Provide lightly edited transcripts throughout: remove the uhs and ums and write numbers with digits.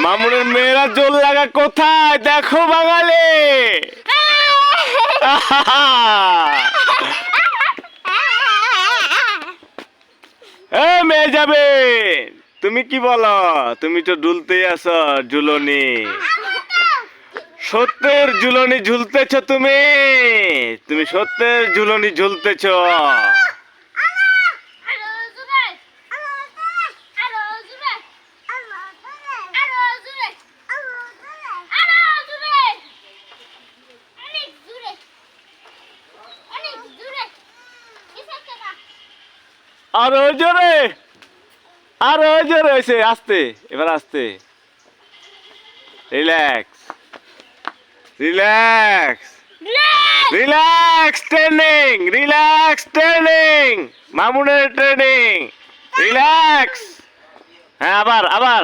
মামুনের মেয়েরা জোর লাগা কোথায় দেখো বাঙালি। মেয়ে যাবে, তুমি কি বলো? তুমি তো ঝুলতেই আছো ঝুলনি, সত্যের ঝুলনি ঝুলতেছ তুমি, তুমি সত্যের ঝুলনি ঝুলতেছ। আরো জোরে, আরো জোরে হয়েছে, আস্তে, এবার আস্তে, relax relax relax, training relax, training মামুনের ট্রেনিং, রিল্যাক্স। হ্যাঁ আবার আবার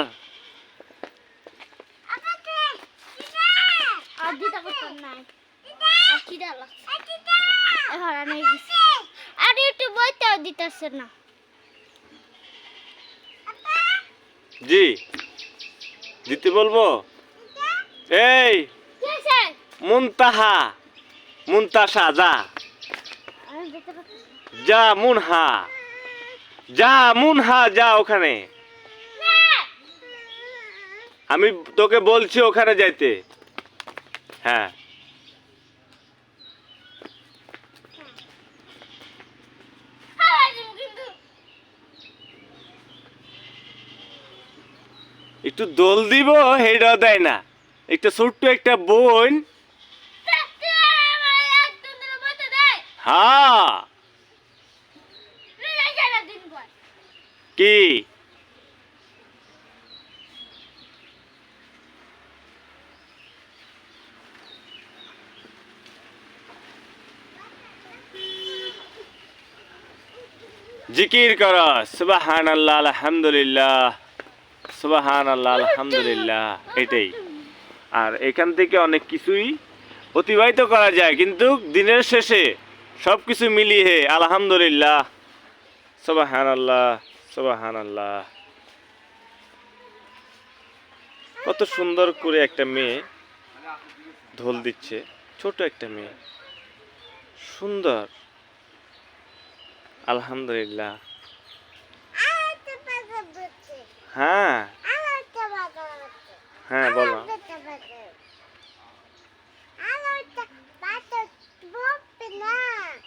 জি দিতে বলবো। এই মুনতাহা, মুনতাসা, যা যা, মুনহা যা, মুনহা যা ওখানে, আমি তোকে বলছি ওখানে যাইতে। হ্যাঁ একটু দোল দিব, হেটাও দেয় না। একটা ছোট্ট একটা বোন, হ্যাঁ কি জিকির কর, সুবহানাল্লাহ আলহামদুলিল্লাহ, সুবহানাল্লাহ আলহামদুলিল্লাহ, এটাই। আর এখান থেকে অনেক কিছুই অতিবাহিত করা যায়, কিন্তু দিনের শেষে সব কিছু মিলিয়ে আলহামদুলিল্লাহ, সুবহানাল্লাহ সুবহানাল্লাহ। কত সুন্দর করে একটা মেয়ে ঢোল দিচ্ছে, ছোট একটা মেয়ে, সুন্দর, আলহামদুলিল্লাহ। হ্যাঁ হ্যাঁ বলো।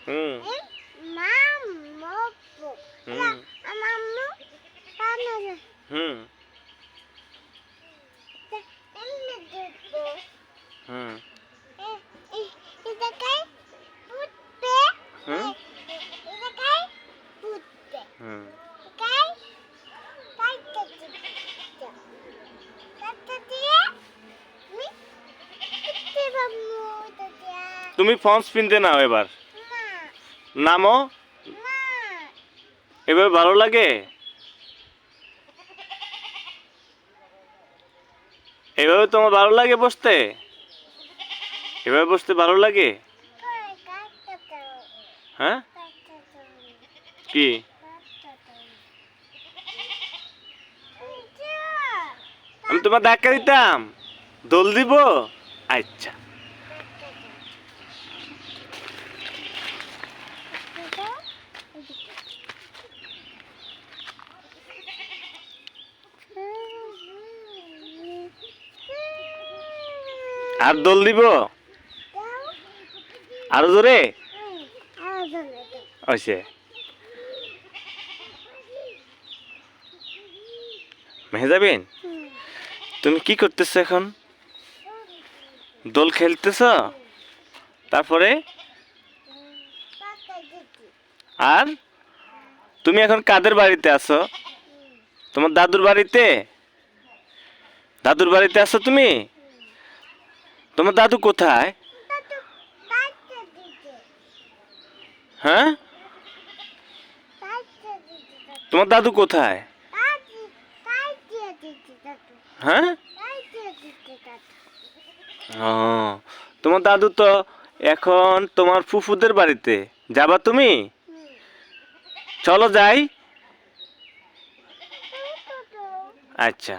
হুম হুম হুম তুমি ফন্স পিনতে নাও এবার, নামো, এবার ভালো লাগে, এভাবে তোমার ভালো লাগে বসতে, এভাবে বসতে ভালো লাগে। হ্যাঁ কি আমি তোমার ধাক্কা দিতাম, দোল দিব, আচ্ছা আর দোল দিব, আরো জোরে হয়েছে। মেহজাবিন, তুমি কি করতেছো এখন? দোল খেলতেছ? তারপরে আর তুমি এখন কাদের বাড়িতে আছো? তোমার দাদুর বাড়িতে? দাদুর বাড়িতে আছো তুমি? তোমার দাদু কোথায়? হ্যাঁ তোমার দাদু কোথায়? হ্যাঁ ও, তোমার দাদু তো এখন তোমার ফুফুদের বাড়িতে যাবা তুমি? চলো যাই। আচ্ছা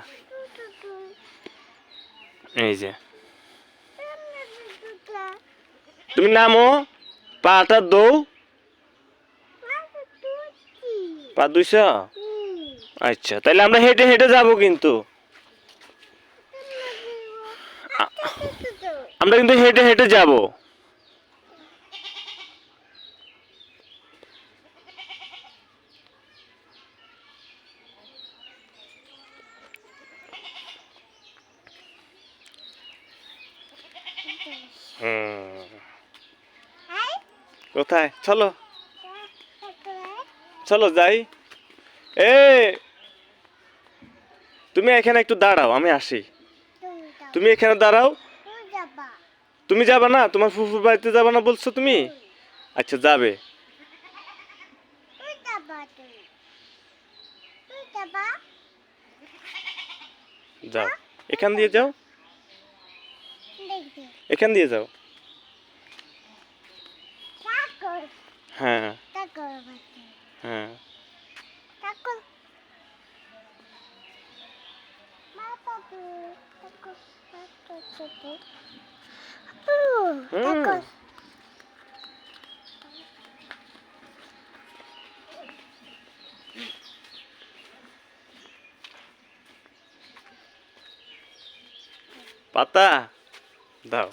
এই যে তুমি নামো পাটা দৌ পা দুইশ আচ্ছা তাহলে আমরা হেঁটে হেঁটে যাবো কিন্তু আমরা কিন্তু হেঁটে হেঁটে যাবো কোথায় চলো চলো যাই এ তুমি এখানে একটু দাঁড়াও আমি আসি তুমি এখানে দাঁড়াও তুমি যাবা না তোমার ফুফুর বাড়িতে যাবা না বলছো তুমি আচ্ছা যাবে যাও এখান দিয়ে যাও এখান দিয়ে যাও হ্যাঁ হ্যাঁ পাতা দাও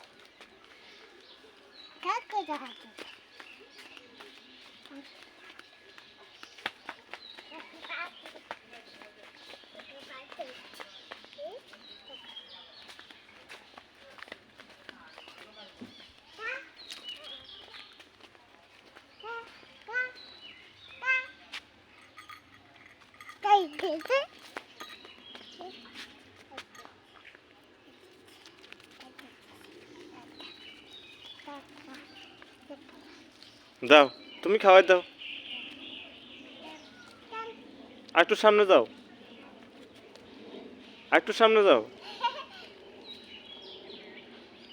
দাও তুমি খাওয়াই দাও একটু সামনে যাও একটু সামনে যাও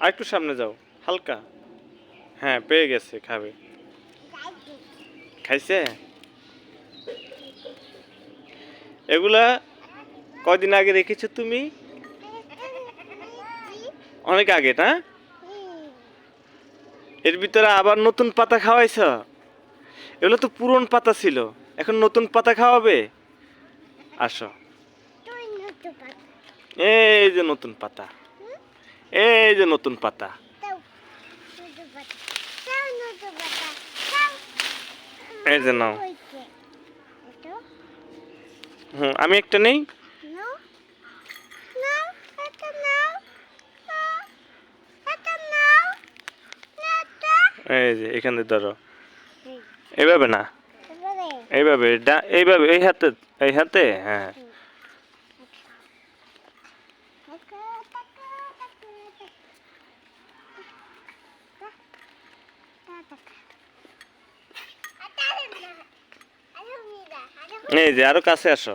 একটু সামনে যাও হালকা হ্যাঁ পেয়ে গেছে খাবে খাইছে এগুলা কয়দিন আগে রেখেছো তুমি অনেক আগে না এর ভিতরে আবার নতুন পাতা খাওয়াইছ এগুলো তো পুরন পাতা ছিল এখন নতুন পাতা খাওয়াবে আসো এই যে নতুন পাতা এই যে নতুন পাতা এই যে নাও আমি একটা নেই এই যে এখানে ধরো এইভাবে না এইভাবে এইভাবে এই হাতে হ্যাঁ এই যে আরো কাছে আসো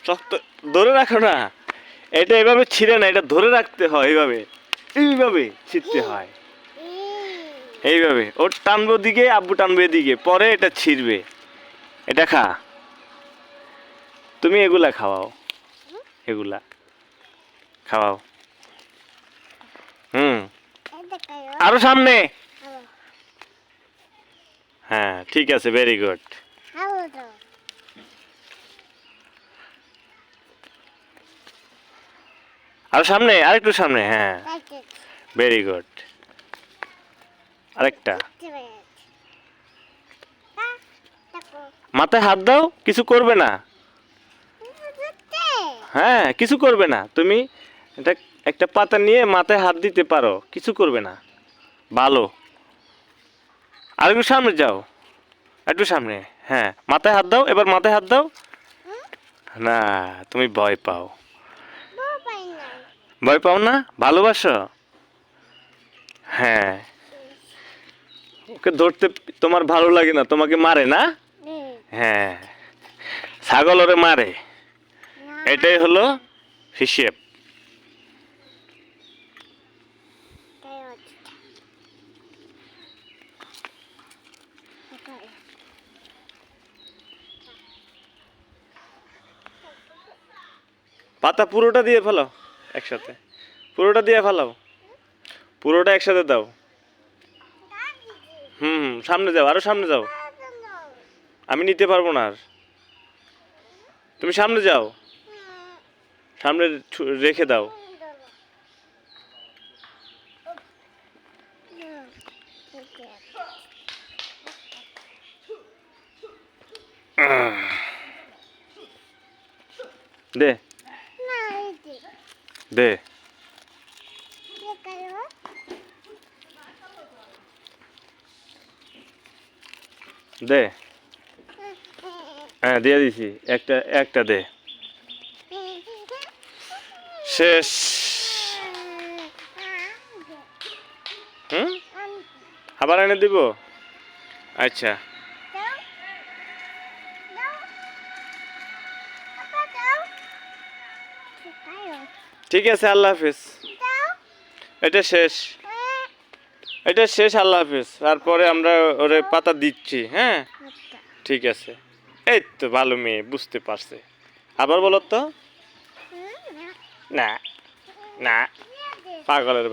শক্ত ধরে রাখো না এটা এভাবে ছিঁড়ে না এটা ধরে রাখতে হয় এইভাবে এইভাবে ছিঁড়তে হয় এইভাবে ওর টানবো দিকে আব্বু টানবে এদিকে পরে এটা ছিঁড়বে এটা খা তুমি এগুলা খাওয়াও এগুলা খাওয়াও আরো সামনে হ্যাঁ ঠিক আছে ভেরি গুড আরো সামনে আরেকটু সামনে হ্যাঁ ভেরি গুড আরেকটা মাথায় হাত দাও কিছু করবে না হ্যাঁ কিছু করবে না তুমি এটা একটা পাতা নিয়ে মাথায় হাত দিতে পারো কিছু করবে না ভালো আর একটু সামনে যাও একটু সামনে হ্যাঁ মাথায় হাত দাও এবার মাথায় হাত দাও না তুমি ভয় পাও ভয় পাও না ভালোবাসো হ্যাঁ ওকে ধরতে তোমার ভালো লাগে না তোমাকে মারে না হ্যাঁ ছাগল ওরে মারে এটাই হলো হিসেব পাতা পুরোটা দিয়ে ফেলাও একসাথে, পুরোটা দিয়ে ফেলাও, পুরোটা একসাথে দাও। হুম হুম, সামনে যাও, আরো সামনে যাও। আমি নিতে পারবো না আর, তুমি সামনে যাও, সামনে রেখে দাও। দে দে, দে। হ্যাঁ দিয়ে দিছি, একটা একটা দে। শেষ। হুম, আবার এনে দিব। আচ্ছা ঠিক আছে, আল্লাহ হাফিজ। এটা শেষ, এটা শেষ, আল্লাহ হাফিজ। তারপরে আমরা ওরে পাতা দিচ্ছি, হ্যাঁ ঠিক আছে। এই তো ভালো মেয়ে, বুঝতে পারছে। আবার বলো তো। না না, পাগলের